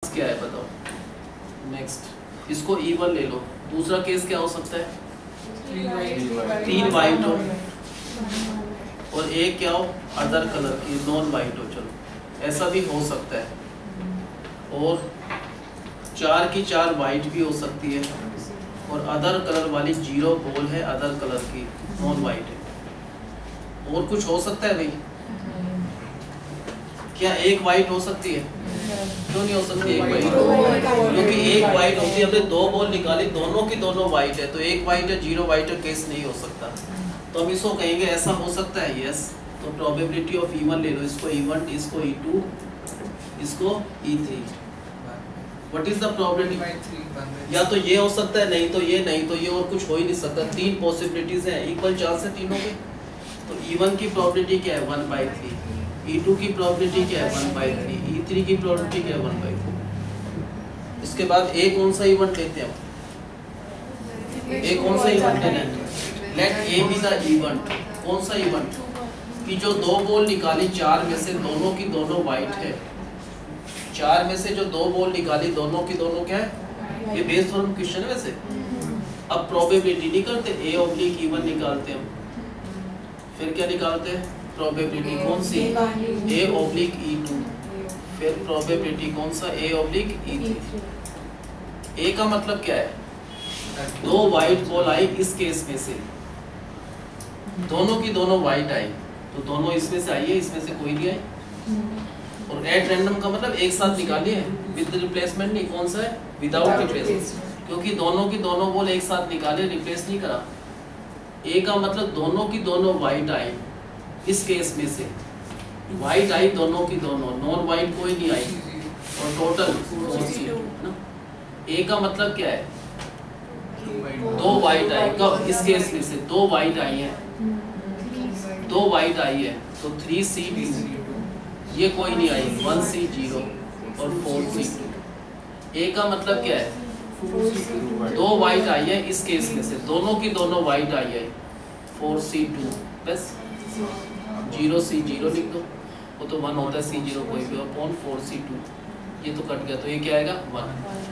क्या है बताओ। नेक्स्ट इसको E1 ले लो। दूसरा केस क्या हो सकता है? 3 वाइट हो और एक क्या हो अदर कलर की नॉन वाइट हो। चलो ऐसा भी हो सकता है। और 4 की 4 वाइट भी हो सकती है और अदर कलर वाली 0 बॉल है अदर कलर की नॉन वाइट है। और कुछ हो सकता है भाई? क्या एक वाइट हो सकती है? क्यों नहीं हो सकती एक वाइट? क्योंकि एक वाइट होती है, हमने 2 बॉल निकाली, दोनों की दोनों वाइट है, तो एक वाइट है 0 वाइट है, केस नहीं हो सकता। तो हम इसको कहेंगे ऐसा हो सकता है यस। तो प्रोबेबिलिटी ऑफ E1 ले लो, इसको E1, इसको E2, इसको E3। What is the probability? या तो ये हो सकता है, नहीं तो ये, नहीं तो ये, और कुछ हो ही नहीं सकता। 3 पॉसिबिलिटीज हैं, इक्वल चांस है तीनों के। तो E1 की प्रोबेबिलिटी क्या है? 1/3। E2 की प्रोबेबिलिटी क्या है? 1/3। E3 की प्रोबेबिलिटी क्या है? 1/3। इसके बाद एक कौन सा इवेंट लेते हैं? एक कौन सा इवेंट लेना है? Let A be the event. कौन सा इवेंट? कि जो 2 बॉल निकाली 4 में से दोनों की दोनों वाइट है। 4 में से जो 2 बॉल निकाली दोनों की दोनों क्या है? ये बेस फॉर्म क्वेश्चन है वैसे। अब प्रोबेबिलिटी नहीं करते, A/E1 निकालते हैं हम। फिर क्या निकालते हैं? प्रोबेबिलिटी कौन सी? A/E2। फिर प्रोबेबिलिटी कौन सा? A/E3। ए का मतलब क्या है? 2 वाइट बॉल आई इस केस में से, दोनों की दोनों वाइट आई, तो दोनों इसमें से आई है, इसमें से कोई नहीं आई। और एट रैंडम का मतलब एक साथ निकालिए, विद रिप्लेसमेंट नहीं। कौन सा है? विदाउट रिप्लेसमेंट, क्योंकि दोनों की दोनों बॉल एक साथ निकाले, रिप्लेस नहीं करा। ए का मतलब दोनों की दोनों वाइट आई इस केस में से, वाइट आई दोनों की दोनों, नॉन वाइट कोई नहीं आई, और टोटल 4C2 है ना। ए का मतलब क्या है? 2 वाइट आई। कब? इस केस में से 2 वाइट आई है, 2 वाइट आई है, तो 3C2। ये कोई नहीं आई, 1C0 और 4C2। ए का मतलब क्या है? 2 वाइट आई है इस केस में से, दोनों की दोनों वाइट आई है, 4C2 बस। 0C0 लिख दो, वो तो 1 होता है, C0 कोई भी अपॉन 4C2। ये तो कट गया, तो ये क्या आएगा? 1।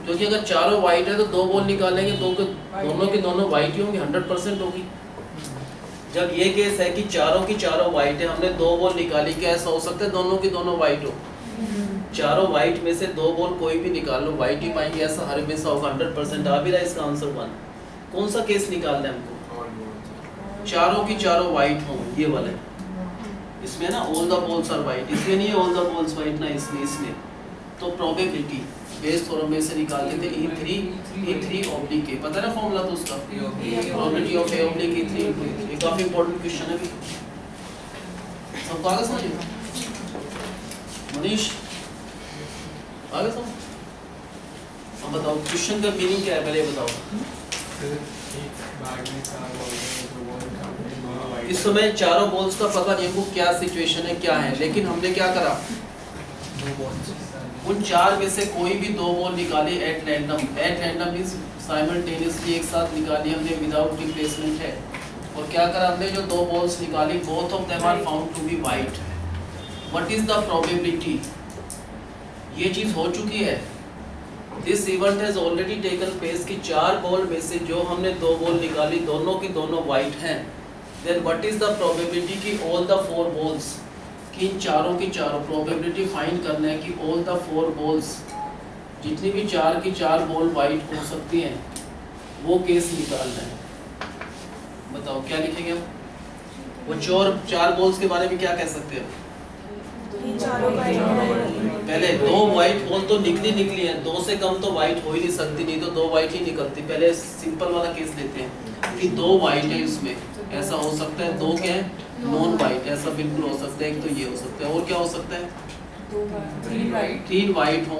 क्योंकि अगर चारों वाइट है तो 2 बॉल निकालेंगे, दोनों की दोनों वाइट ही होंगी, 100% होगी। जब ये केस है कि चारों की चारों वाइट है, हमने 2 बॉल निकाली, क्या ऐसा हो सकता है दोनों की दोनों वाइट हो? चारों वाइट में से 2 बॉल कोई भी निकाल लो, वाइट ही पाएंगे, ऐसा हर हमेशा होगा, 100% आ भी रहा है। इसका आंसर 1। कौन सा केस निकालना है हमको? चारों की चारों वाइट हो, ये वाले। इसमें ना all the balls are white, इसमें नहीं है ऑल द बॉल्स वाइट ना, इसमें। तो प्रोबेबिलिटी बेस फॉर्म में से निकालते थे E3/E3 पता है ना फॉर्मूला तो उसका, प्रोबेबिलिटी ऑफ A/E3। ये काफी इंपॉर्टेंट क्वेश्चन है भी। सबको आगे समझ में? मनीष आगे समझ? अब बताओ क्वेश्चन का मीनिंग क्या है, पहले बताओ। इस समय चारों बॉल्स का पता नहीं हमको क्या सिचुएशन है, क्या है, लेकिन हमने क्या करा, उन 4 में से कोई भी 2 बॉल निकाली at random. At random means simultaneously एक साथ निकाली हमने, विदाउट रिप्लेसमेंट है। और क्या करा हमने, जो 2 बॉल्स निकाली, both of them are found to be white. What is the probability? ये चीज हो चुकी है, this event has already taken place कि 4 बॉल में से जो हमने 2 बॉल निकाली, दोनों की दोनों वाइट हैं। Then what is the probability कि ऑल द 4 बॉल्स, कि इन चारों की चारों, प्रोबेबिलिटी फाइंड करना है कि ऑल द 4 बॉल्स, जितनी भी 4 की 4 बॉल वाइट हो सकती हैं, वो केस निकालना है। बताओ क्या लिखेंगे हम? वो 4 बॉल्स के बारे में क्या कह सकते हैं? पहले 2 वाइट बॉल तो निकली है, 2 से कम तो वाइट हो ही नहीं सकती, नहीं तो 2 वाइट ही निकलती। पहले सिंपल वाला केस लेते हैं कि 2 वाइट है इसमें, ऐसा हो सकता है। 2 क्या है? नॉन वाइट, ऐसा बिल्कुल हो सकता है। एक तो ये हो सकता है, और क्या हो सकता है? 3 वाइट हो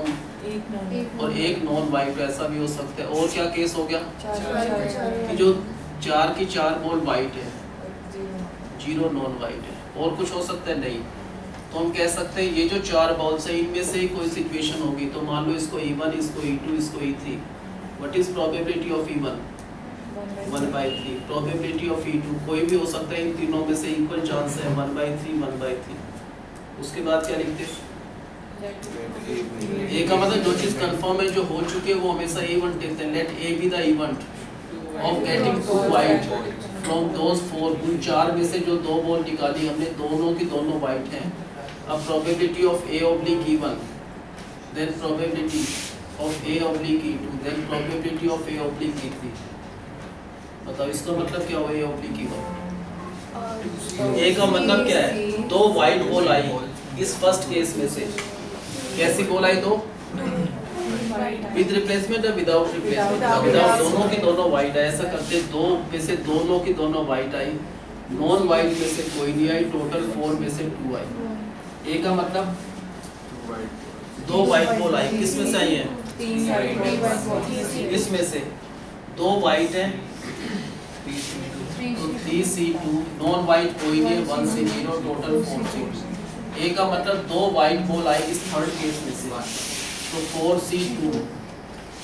और 1 नॉन वाइट, ऐसा भी हो सकता है। और क्या केस हो गया कि जो 4 की 4 बॉल वाइट है, 0 नॉन वाइट है। और कुछ हो सकता है? नहीं। तो हम कह सकते हैं ये जो 4 बॉल्स है, इनमें से कोई सिचुएशन होगी। तो मान लो इसको E1, इसको E2, इसको E3। What is probability of E1? 1/3। Probability of E2 कोई भी हो सकता है, इन तीनों में से इक्वल चांस है, 1/3, 1/3। उसके बाद क्या लिखते हैं? ए का मतलब जो चीज कंफर्म है, जो हो चुकी है, वो हमेशा इवेंट देते हैं। Let A be the event of getting 2 white from those 4। उन 4 में से जो 2 बॉल निकाली हमने, दोनों की दोनों वाइट हैं। अब probability of A oblique E1, then probability of A oblique E2, then probability of A oblique E3। बताओ इसका मतलब क्या हुआ? ए ऑब्लिक E1। ए का मतलब क्या है? 2 वाइट बॉल आई इस फर्स्ट केस में से। कैसी बॉल आई? 2 विद रिप्लेसमेंट या विदाउट रिप्लेसमेंट? विदाउट, दोनों की दोनों वाइट है। ऐसा करते 2 में से दोनों की दोनों वाइट आई, नॉन वाइट में से कोई नहीं आई, टोटल 4 में से 2 आई। ए का मतलब 2 वाइट बॉल आई, किस में से आई है? इसमें से 2 वाइट है, तो 3C2, नॉन वाइट कोई नहीं, 1C0, टोटल 4C2। ए का मतलब 2 वाइट बॉल आई इस थर्ड केस में से, तो 4C2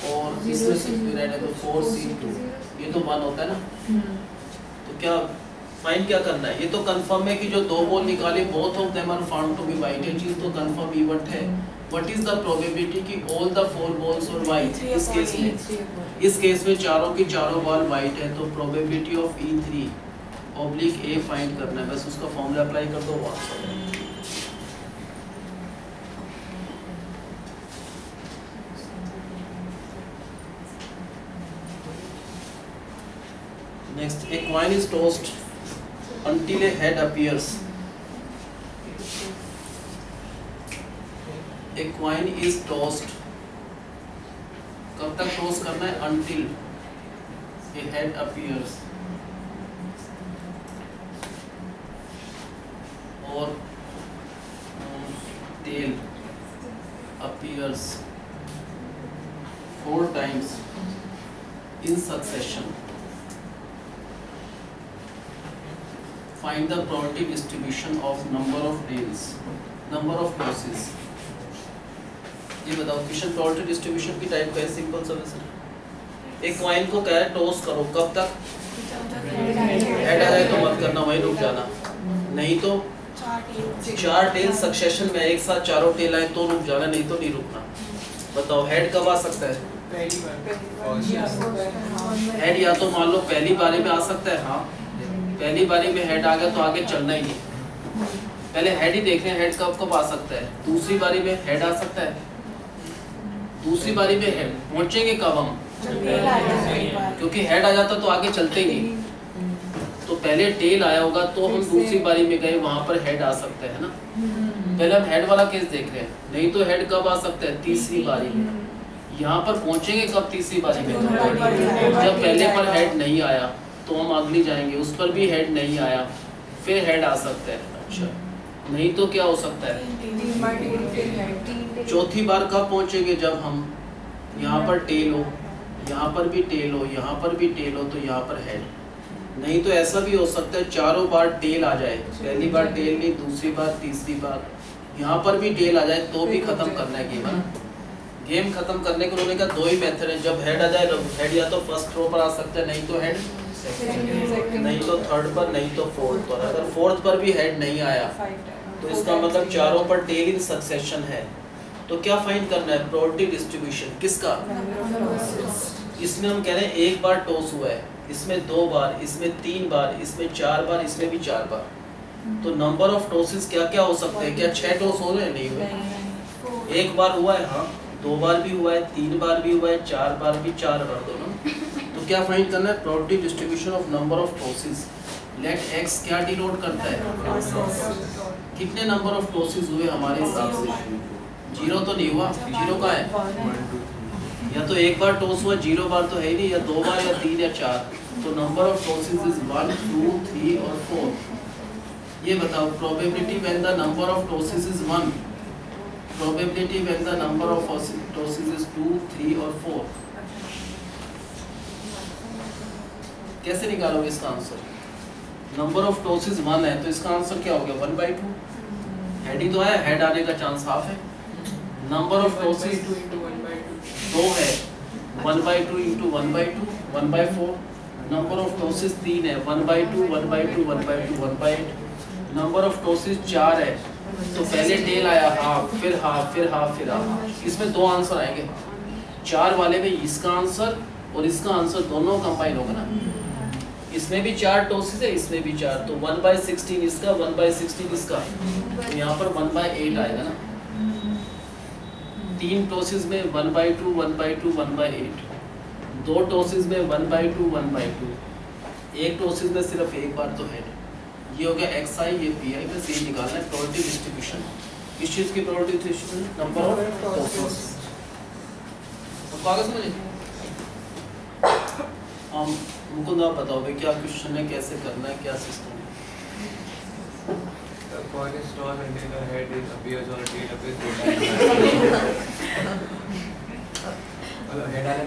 और इसमें से रहने तो 4C2, ये तो 1 होता है ना। तो क्या फाइंड क्या करना है? ये तो कंफर्म है कि जो 2 बॉल निकाले both of them are found to be white, ये चीज तो कंफर्म इवेंट है। व्हाट इज द प्रोबेबिलिटी कि all the 4 balls were white? इस केस में चारों की चारों बॉल वाइट है, तो probability of E3 oblique A find करना है। बस उसका फॉर्मूला अप्लाई कर दो, वो आंसर है। Next, a coin is tossed until a head appears. A coin is tossed. कब तक टॉस करना है? Until a head appears. और tail appears 4 times in succession. Find the probability distribution of number of tails, number of tosses. ये बताओ Kishan, probability distribution की type क्या है? सिंपल सा वैसे एक कॉइन को कह रहा है टॉस करो, कब तक? हेड आ जाए तो मत करना, वहीं रुक जाना, नहीं तो 4 टेल सक्सेशन में एक साथ चारों टेल आए तो रुक जाना, नहीं तो नहीं रुकना। बताओ हेड कब आ सकता है? हेड या तो मान लो पहली बारी में आ सकता है, हाँ पहली बारी में हेड आ गया तो आगे चलना ही नहीं, पहले हेड ही देख रहे हैं, हेड कब कब आ सकता है? दूसरी बारी में हेड आ सकता है, दूसरी बारी में हेड पहुंचेंगे कब हम? क्योंकि हेड आ जाता तो आगे चलते ही नहीं, तो पहले टेल आया होगा तो हम दूसरी बारी में गए, वहां पर हेड आ सकता है ना। पहले हम हेड वाला केस देख रहे हैं, नहीं तो हेड कब आ सकता है? तीसरी बारी में। यहाँ पर पहुंचेंगे कब तीसरी बारी में? जब पहले पर हेड नहीं आया तो हम अगली जाएंगे, उस पर भी हेड नहीं आया, फिर हेड आ सकता है। अच्छा, नहीं तो क्या हो सकता है? चौथी बार कब पहुंचेंगे? जब हम यहाँ पर टेल हो, यहाँ पर भी टेल हो, यहाँ पर भी टेल हो, तो यहाँ पर हेड। नहीं तो ऐसा भी हो सकता है चारों बार टेल आ जाए, पहली बार टेल नहीं, दूसरी बार, तीसरी बार, यहाँ पर भी टेल आ जाए तो भी खत्म करना है गेम। गेम खत्म करने के उन्होंने कहा 2 ही मेथड है, जब हेड आ जाए, हेड या तो फर्स्ट रो पर आ सकता है, नहीं तो हेड नहीं तो थर्ड पर, नहीं तो फोर्थ पर। अगर फोर्थ पर भी हेड नहीं आया तो इसका मतलब चारों पर टेल इन सक्सेशन है। तो क्या फाइंड करना है? प्रोबेबिलिटी डिस्ट्रीब्यूशन किसका? इसमें हम कह रहे हैं एक बार टॉस हुआ है, इसमें 2 बार, इसमें 3 बार, इसमें 4 बार, इसमें भी 4 बार। तो नंबर ऑफ टॉसेस क्या क्या हो सकते हैं? क्या 6 टॉस हो रहे हैं? नहीं हुए। एक बार हुआ है, हाँ 2 बार भी हुआ है, 3 बार भी हुआ है, 4 बार भी, 4 बार दोनों। तो क्या फाइंड करना है? Probability distribution of number of tosses. Let X क्या डिनोट करता है? कितने नंबर ऑफ टॉसेस हुए हमारे हिसाब से? 0 तो नहीं हुआ, 0 का है, या तो एक बार टॉस हुआ, 0 बार तो है ही नहीं, या 2 बार, या 3 या 4। तो नंबर ऑफ टॉसेस इज 1, 2, 3 और 4। ये बताओ probability when the number of tosses is 1, probability when the number of tosses is 2, 3 और 4। कैसे निकालोगे इसका आंसर? नंबर ऑफ टॉसेस 1 है तो इसका आंसर क्या हो गया? 1/2। हेड ही तो आया, हेड आने का चांस हाफ है। नंबर ऑफ टॉसेस 2 है, 1/2 इंटू 1/2, 1/4। नंबर ऑफ टॉसेस 3 है, 1/2, 1/2, 1/2, 1/8। नंबर ऑफ टॉसेस 4 है, तो पहले टेल आया हाफ, फिर हाफ, फिर हाफ, फिर हाफ। इसमें दो आंसर आएंगे, 4 वाले में इसका आंसर और इसका आंसर दोनों कंबाइन होगा ना। इसमें भी 4 टॉसिस है, इसमें भी 4, तो 1/16 इसका, 1/16 इसका, तो यहाँ पर 1/8 आएगा ना। 3 टॉसिस में 1/2, 1/2, 1/8, 2 टॉसिस में 1/2, 1/2, एक टॉसिस में सिर्फ एक बार तो हेड। ये हो गया XI, ये PI, बस ये निकालना है प्रोबेबिलिटी डिस्ट्रीब्यूशन। किस चीज़ की probability distribution? Number of tosses. तो आगे समझिए। हम मुकुंद आप बताओ भाई क्या क्वेश्चन है, कैसे करना है, क्या सिस्टम है? The coin is tall until the head is appears or tail appears.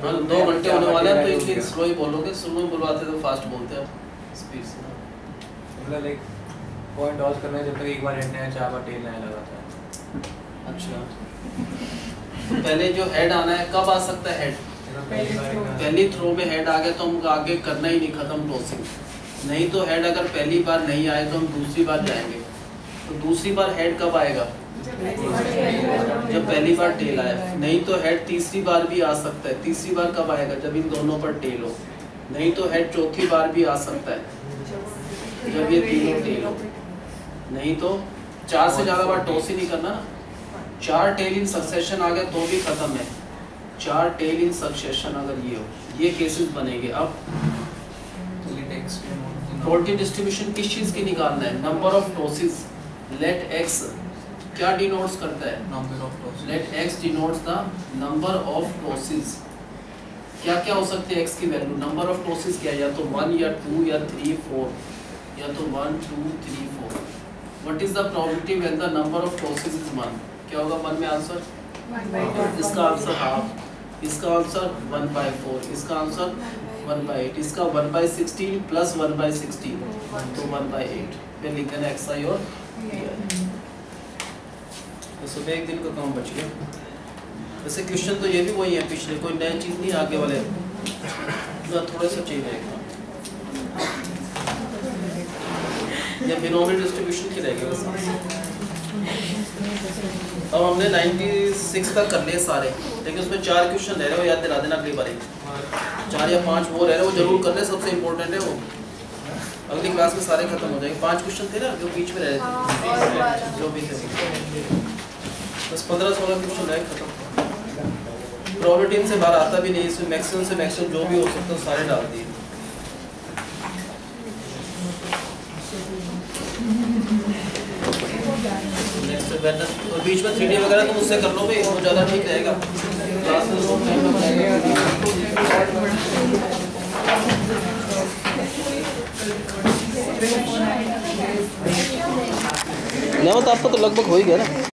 हम 2 घंटे होने वाले हैं तो इसलिए स्लो ही बोलोगे, स्लो ही बुलवाते तो फास्ट बोलते हैं स्पीड से। मतलब लाइक कॉइन टॉस करना है जब तक एक बार हेड नहीं 4 बार टेल नहीं लगाता। अच्छा, तो पहले जो हेड आना है कब आ सकता है? हेड पहली थ्रो में हेड आ गया तो हम आगे करना ही नहीं, खत्म टॉसिंग। नहीं तो हेड अगर पहली बार नहीं आए तो हम दूसरी बार जाएंगे। तो दूसरी बार हेड कब आएगा? जब पहली बार टेल आए। नहीं तो हेड तीसरी बार भी आ सकता है। तीसरी बार कब आएगा? जब इन दोनों पर टेल हो। नहीं तो हेड चौथी बार भी आ सकता है जब ये तीनों टेल हो। नहीं तो 4 से ज़्यादा बार टॉस ही नहीं करना ना। 4 टेल इन सक्सेशन आ गया तो भी खत्म है। 4 टेल इन सक्सेशन अगर ये हो, ये केसेस बनेंगे। अब प्रोबेबिलिटी डिस्ट्रीब्यूशन किस चीज़ की निकालना है? Number of tosses. Let X क्या डिनोट्स करता है? Number of tosses. Let X denotes the number of tosses. क्या क्या हो सकते हैं एक्स की वैल्यू? नंबर ऑफ टॉसिस क्या है? या तो 1 या 2 या 3 4, या तो 1 2 3 4। What is the probability when the number of tosses is 1? क्या होगा 1 में आंसर? इसका आंसर हाफ, इसका आंसर 1/4, इसका आंसर 1/8, इसका 1/16 प्लस 1/16 तो 1/8। फिर लिख देना XI और PI। तो सुबह एक दिन का काम बच गया। वैसे क्वेश्चन तो ये भी वही है पिछले, कोई नई चीज़ नहीं आगे वाले, थोड़ा सा चेंज रहेगा या बिनोमियल डिस्ट्रीब्यूशन की रहेगी बस। अब हमने 96 तक कर लिए सारे, लेकिन उसमें 4 क्वेश्चन रह रहे हो, याद दिला देना अगली बार। 4 या 5 वो रह रहे, वो जरूर करने, सबसे इम्पोर्टेंट है वो। अगली क्लास में सारे खत्म हो जाएंगे। 5 क्वेश्चन थे ना जो बीच में रह रहे थे, जो भी थे, बस 15-16 क्वेश्चन रहे, खत्म। प्रोबेबिलिटी से बाहर आता भी नहीं, इसमें मैक्सिमम से मैक्सिमम जो भी हो सकता है सारे डाल दिए। और बीच में 3D वगैरह तो मुझसे कर लो भाई, वो ज़्यादा ठीक रहेगा। क्लास में लोग तो आपका तो लगभग हो ही गया ना।